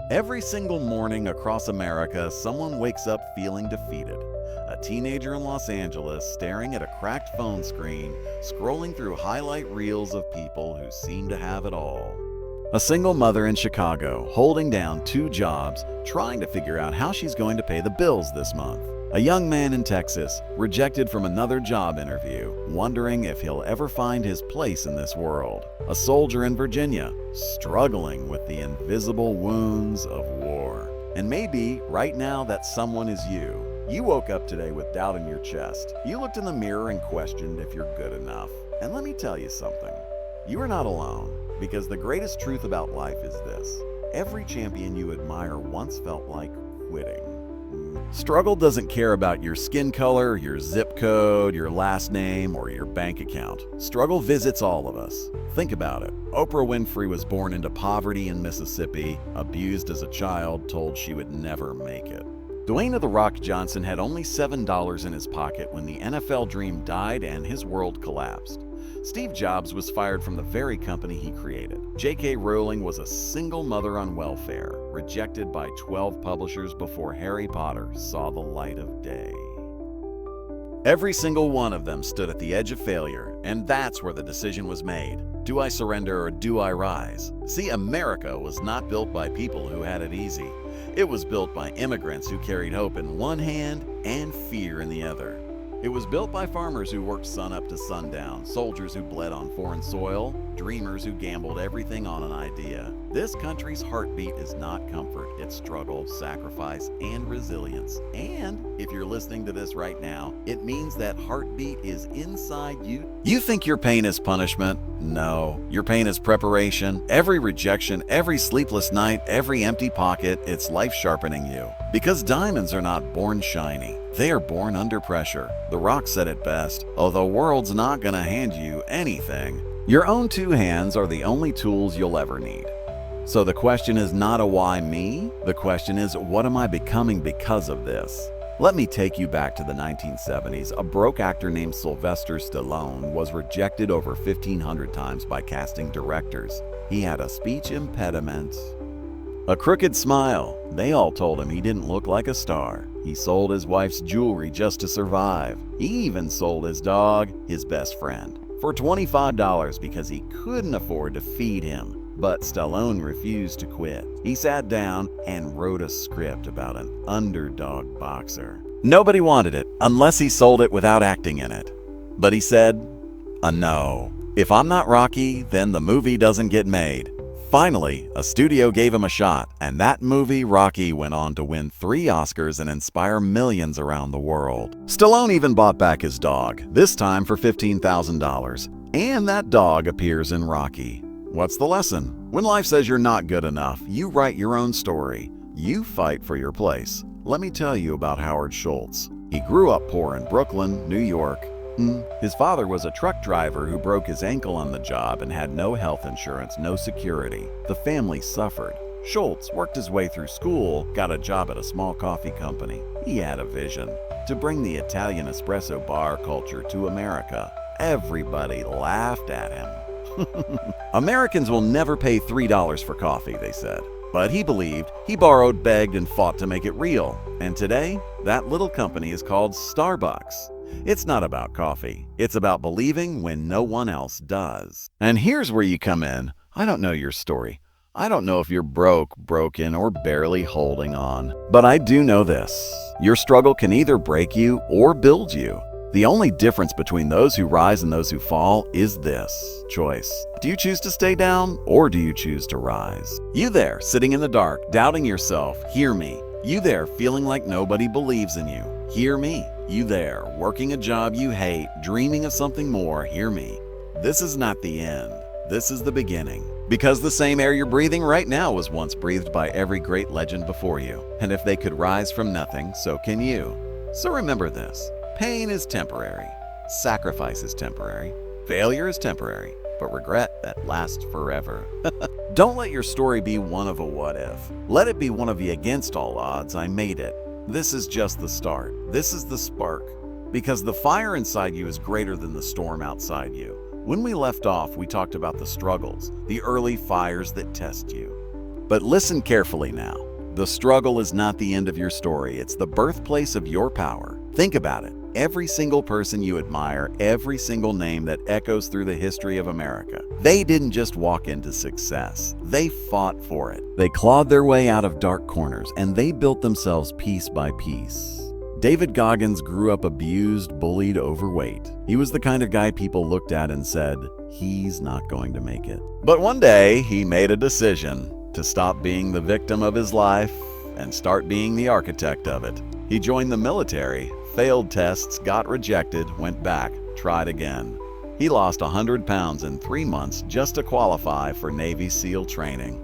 Every single morning across America, someone wakes up feeling defeated. A teenager in Los Angeles staring at a cracked phone screen, scrolling through highlight reels of people who seem to have it all. A single mother in Chicago holding down two jobs, trying to figure out how she's going to pay the bills this month. A young man in Texas, rejected from another job interview, wondering if he'll ever find his place in this world. A soldier in Virginia, struggling with the invisible wounds of war. And maybe right now that someone is you. You woke up today with doubt in your chest. You looked in the mirror and questioned if you're good enough. And let me tell you something. You are not alone, because the greatest truth about life is this. Every champion you admire once felt like quitting. Struggle doesn't care about your skin color, your zip code, your last name, or your bank account. Struggle visits all of us. Think about it. Oprah Winfrey was born into poverty in Mississippi, abused as a child, told she would never make it. Dwayne "The Rock" Johnson had only $7 in his pocket when the NFL dream died and his world collapsed. Steve Jobs was fired from the very company he created. J.K. Rowling was a single mother on welfare, rejected by 12 publishers before Harry Potter saw the light of day. Every single one of them stood at the edge of failure, and that's where the decision was made. Do I surrender or do I rise? See, America was not built by people who had it easy. It was built by immigrants who carried hope in one hand and fear in the other. It was built by farmers who worked sun up to sundown, soldiers who bled on foreign soil, dreamers who gambled everything on an idea. This country's heartbeat is not comfort, it's struggle, sacrifice, and resilience. And if you're listening to this right now, it means that heartbeat is inside you. You think your pain is punishment? No, your pain is preparation. Every rejection, every sleepless night, every empty pocket, it's life sharpening you. Because diamonds are not born shiny. They are born under pressure. The Rock said it best, "Oh, the world's not gonna hand you anything. Your own two hands are the only tools you'll ever need." So the question is not a why me? The question is, what am I becoming because of this? Let me take you back to the 1970s. A broke actor named Sylvester Stallone was rejected over 1,500 times by casting directors. He had a speech impediment, a crooked smile. They all told him he didn't look like a star. He sold his wife's jewelry just to survive. He even sold his dog, his best friend, for $25 because he couldn't afford to feed him. But Stallone refused to quit. He sat down and wrote a script about an underdog boxer. Nobody wanted it unless he sold it without acting in it. But he said, no. If I'm not Rocky, then the movie doesn't get made. Finally, a studio gave him a shot, and that movie, Rocky, went on to win 3 Oscars and inspire millions around the world. Stallone even bought back his dog, this time for $15,000. And that dog appears in Rocky. What's the lesson? When life says you're not good enough, you write your own story. You fight for your place. Let me tell you about Howard Schultz. He grew up poor in Brooklyn, New York. His father was a truck driver who broke his ankle on the job and had no health insurance, no security. The family suffered. Schultz worked his way through school, got a job at a small coffee company. He had a vision to bring the Italian espresso bar culture to America. Everybody laughed at him. Americans will never pay $3 for coffee, they said. But he believed, he borrowed, begged, and fought to make it real. And today, that little company is called Starbucks. It's not about coffee. It's about believing when no one else does. And here's where you come in. I don't know your story. I don't know if you're broke, broken, or barely holding on. But I do know this. Your struggle can either break you or build you. The only difference between those who rise and those who fall is this choice. Do you choose to stay down or do you choose to rise? You there, sitting in the dark, doubting yourself, hear me. You there, feeling like nobody believes in you, hear me. You there, working a job you hate, dreaming of something more, hear me. This is not the end. This is the beginning. Because the same air you're breathing right now was once breathed by every great legend before you. And if they could rise from nothing, so can you. So remember this. Pain is temporary. Sacrifice is temporary. Failure is temporary. But regret that lasts forever. Don't let your story be one of a what if. Let it be one of the against all odds, I made it. This is just the start. This is the spark. Because the fire inside you is greater than the storm outside you. When we left off, we talked about the struggles, the early fires that test you. But listen carefully now. The struggle is not the end of your story. It's the birthplace of your power. Think about it. Every single person you admire, every single name that echoes through the history of America, they didn't just walk into success. They fought for it. They clawed their way out of dark corners, and they built themselves piece by piece. David Goggins grew up abused, bullied, overweight. He was the kind of guy people looked at and said, he's not going to make it. But one day, he made a decision to stop being the victim of his life and start being the architect of it. He joined the military, failed tests, got rejected, went back, tried again. He lost 100 pounds in 3 months just to qualify for Navy SEAL training.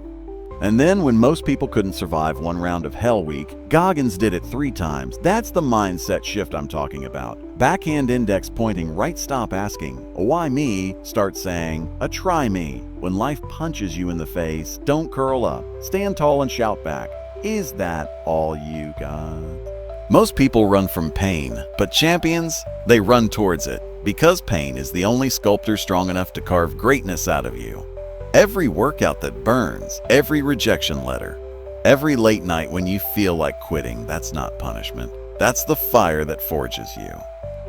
And then when most people couldn't survive one round of Hell Week, Goggins did it 3 times. That's the mindset shift I'm talking about. Backhand index pointing right, stop asking, a why me, start saying, a try me. When life punches you in the face, don't curl up. Stand tall and shout back. Is that all you got? Most people run from pain, but champions, they run towards it, because pain is the only sculptor strong enough to carve greatness out of you. Every workout that burns, every rejection letter, every late night when you feel like quitting, that's not punishment. That's the fire that forges you.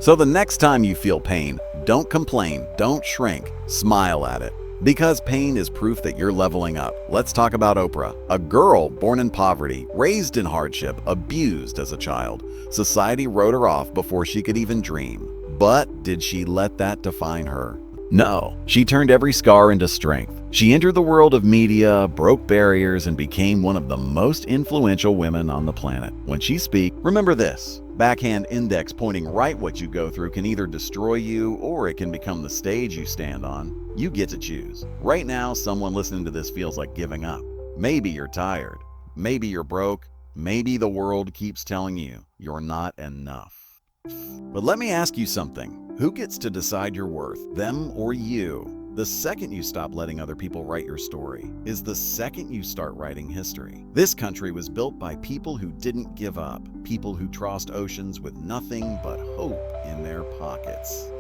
So the next time you feel pain, don't complain, don't shrink, smile at it. Because pain is proof that you're leveling up. Let's talk about Oprah, a girl born in poverty, raised in hardship, abused as a child. Society wrote her off before she could even dream. But did she let that define her? No, she turned every scar into strength. She entered the world of media, broke barriers, and became one of the most influential women on the planet. When she speaks, remember this. Backhand index pointing right, what you go through can either destroy you or it can become the stage you stand on. You get to choose. Right now, someone listening to this feels like giving up. Maybe you're tired. Maybe you're broke. Maybe the world keeps telling you you're not enough. But let me ask you something. Who gets to decide your worth, them or you? The second you stop letting other people write your story is the second you start writing history. This country was built by people who didn't give up, people who crossed oceans with nothing but hope in their pockets.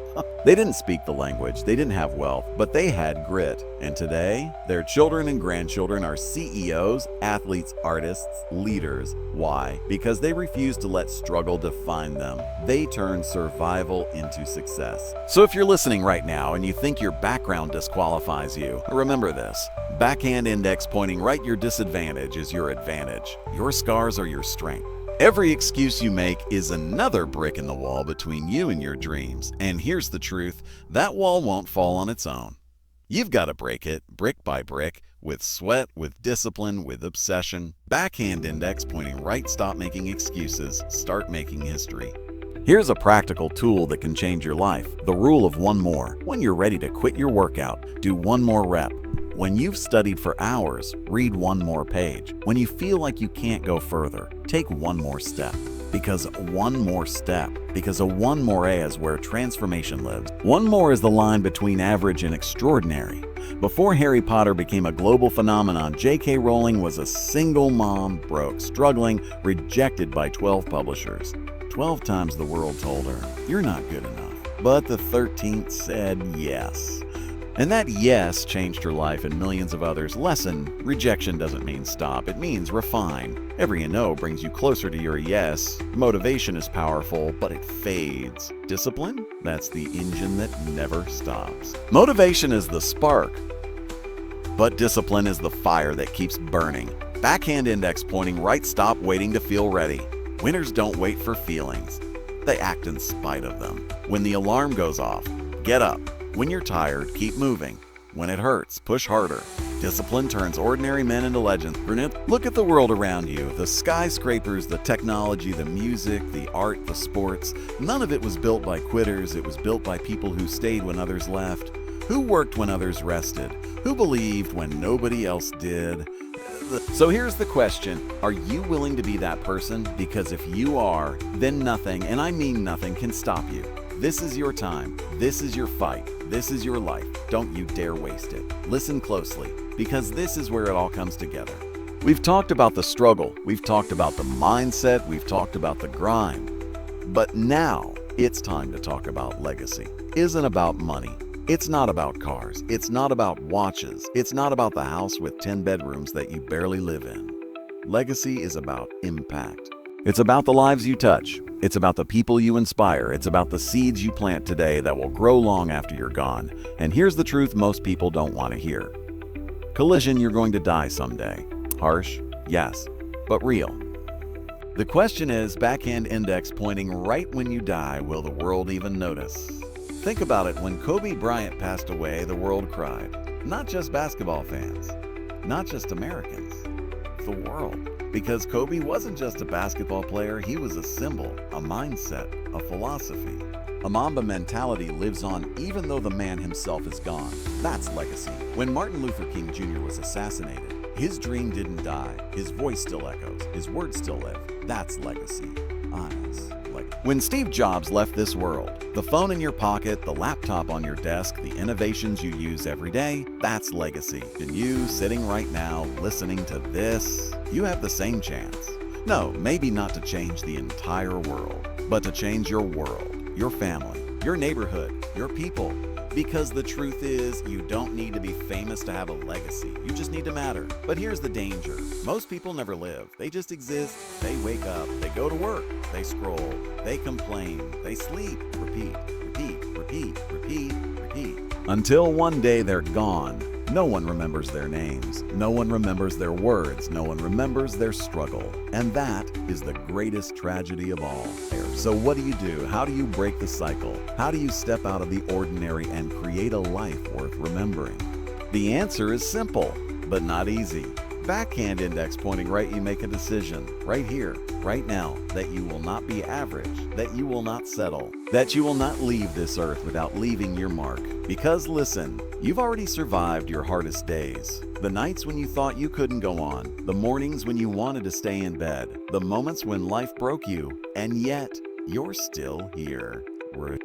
They didn't speak the language, they didn't have wealth, but they had grit. And today, their children and grandchildren are CEOs, athletes, artists, leaders. Why? Because they refuse to let struggle define them. They turn survival into success. So if you're listening right now and you think your background disqualifies you, remember this. Backhand index pointing right, your disadvantage is your advantage. Your scars are your strength. Every excuse you make is another brick in the wall between you and your dreams. And here's the truth, that wall won't fall on its own. You've got to break it, brick by brick, with sweat, with discipline, with obsession. Backhand index pointing right, stop making excuses, start making history. Here's a practical tool that can change your life. The rule of 1 more. When you're ready to quit your workout, do 1 more rep. When you've studied for hours, read 1 more page. When you feel like you can't go further, take 1 more step. Because 1 more step, because a 1 more A is where transformation lives. 1 more is the line between average and extraordinary. Before Harry Potter became a global phenomenon, J.K. Rowling was a single mom, broke, struggling, rejected by 12 publishers. 12 times the world told her, "You're not good enough." But the 13th said yes. And that yes changed her life and millions of others. Lesson: rejection doesn't mean stop, it means refine. Every no brings you closer to your yes. Motivation is powerful, but it fades. Discipline? That's the engine that never stops. Motivation is the spark, but discipline is the fire that keeps burning. Backhand index pointing right, stop waiting to feel ready. Winners don't wait for feelings. They act in spite of them. When the alarm goes off, get up. When you're tired, keep moving. When it hurts, push harder. Discipline turns ordinary men into legends. Look at the world around you. The skyscrapers, the technology, the music, the art, the sports. None of it was built by quitters. It was built by people who stayed when others left. Who worked when others rested? Who believed when nobody else did? So here's the question. Are you willing to be that person? Because if you are, then nothing, and I mean nothing, can stop you. This is your time. This is your fight. This is your life. Don't you dare waste it. Listen closely, because this is where it all comes together. We've talked about the struggle. We've talked about the mindset. We've talked about the grind. But now it's time to talk about legacy. It isn't about money. It's not about cars. It's not about watches. It's not about the house with 10 bedrooms that you barely live in. Legacy is about impact. It's about the lives you touch. It's about the people you inspire. It's about the seeds you plant today that will grow long after you're gone. And here's the truth most people don't want to hear. Collision, you're going to die someday. Harsh, yes, but real. The question is, backhand index pointing right when you die, will the world even notice? Think about it, when Kobe Bryant passed away, the world cried. Not just basketball fans, not just Americans, the world. Because Kobe wasn't just a basketball player, he was a symbol, a mindset, a philosophy. A Mamba mentality lives on even though the man himself is gone. That's legacy. When Martin Luther King Jr. was assassinated, his dream didn't die. His voice still echoes. His words still live. That's legacy. Honest. When Steve Jobs left this world, the phone in your pocket, the laptop on your desk, the innovations you use every day, that's legacy. And you, sitting right now, listening to this, you have the same chance. No, maybe not to change the entire world, but to change your world, your family, your neighborhood, your people. Because the truth is, you don't need to be famous to have a legacy. You just need to matter. But here's the danger. Most people never live. They just exist. They wake up. They go to work. They scroll. They complain. They sleep. Repeat, repeat, repeat, repeat, repeat. Until one day they're gone. No one remembers their names. No one remembers their words. No one remembers their struggle. And that is the greatest tragedy of all. So what do? How do you break the cycle? How do you step out of the ordinary and create a life worth remembering? The answer is simple, but not easy. Backhand index pointing right, you make a decision right here, right now, that you will not be average, that you will not settle, that you will not leave this earth without leaving your mark. Because listen, you've already survived your hardest days. The nights when you thought you couldn't go on, the mornings when you wanted to stay in bed, the moments when life broke you, and yet you're still here.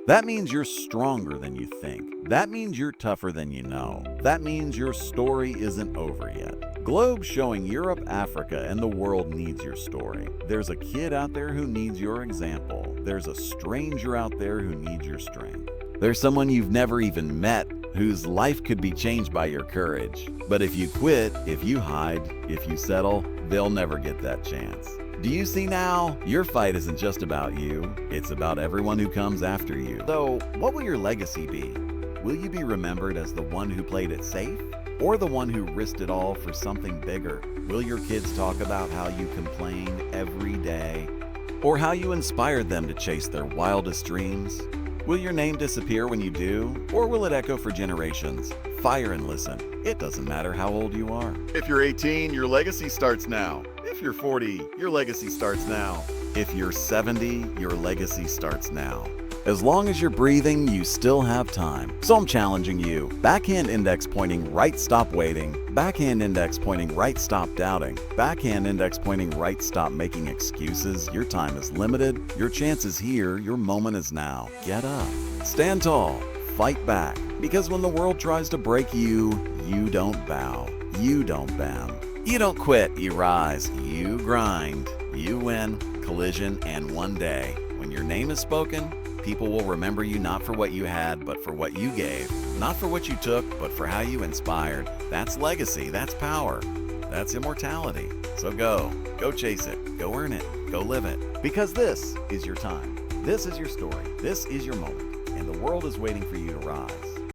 That means you're stronger than you think. That means you're tougher than you know. That means your story isn't over yet. Globe showing Europe, Africa, and the world needs your story. There's a kid out there who needs your example. There's a stranger out there who needs your strength. There's someone you've never even met whose life could be changed by your courage. But if you quit, if you hide, if you settle, they'll never get that chance. Do you see now? Your fight isn't just about you. It's about everyone who comes after you. So, what will your legacy be? Will you be remembered as the one who played it safe? Or the one who risked it all for something bigger? Will your kids talk about how you complained every day? Or how you inspired them to chase their wildest dreams? Will your name disappear when you do? Or will it echo for generations? Fire and listen. It doesn't matter how old you are. If you're 18, your legacy starts now. If you're 40, your legacy starts now. If you're 70, your legacy starts now. As long as you're breathing, you still have time. So I'm challenging you. Backhand index pointing right, stop waiting. Backhand index pointing right, stop doubting. Backhand index pointing right, stop making excuses. Your time is limited. Your chance is here. Your moment is now. Get up. Stand tall. Fight back. Because when the world tries to break you, you don't bow. You don't bend. You don't quit. You rise. You grind. You win. Collision. And one day, when your name is spoken, people will remember you not for what you had, but for what you gave. Not for what you took, but for how you inspired. That's legacy. That's power. That's immortality. So go. Go chase it. Go earn it. Go live it. Because this is your time. This is your story. This is your moment. And the world is waiting for you to rise.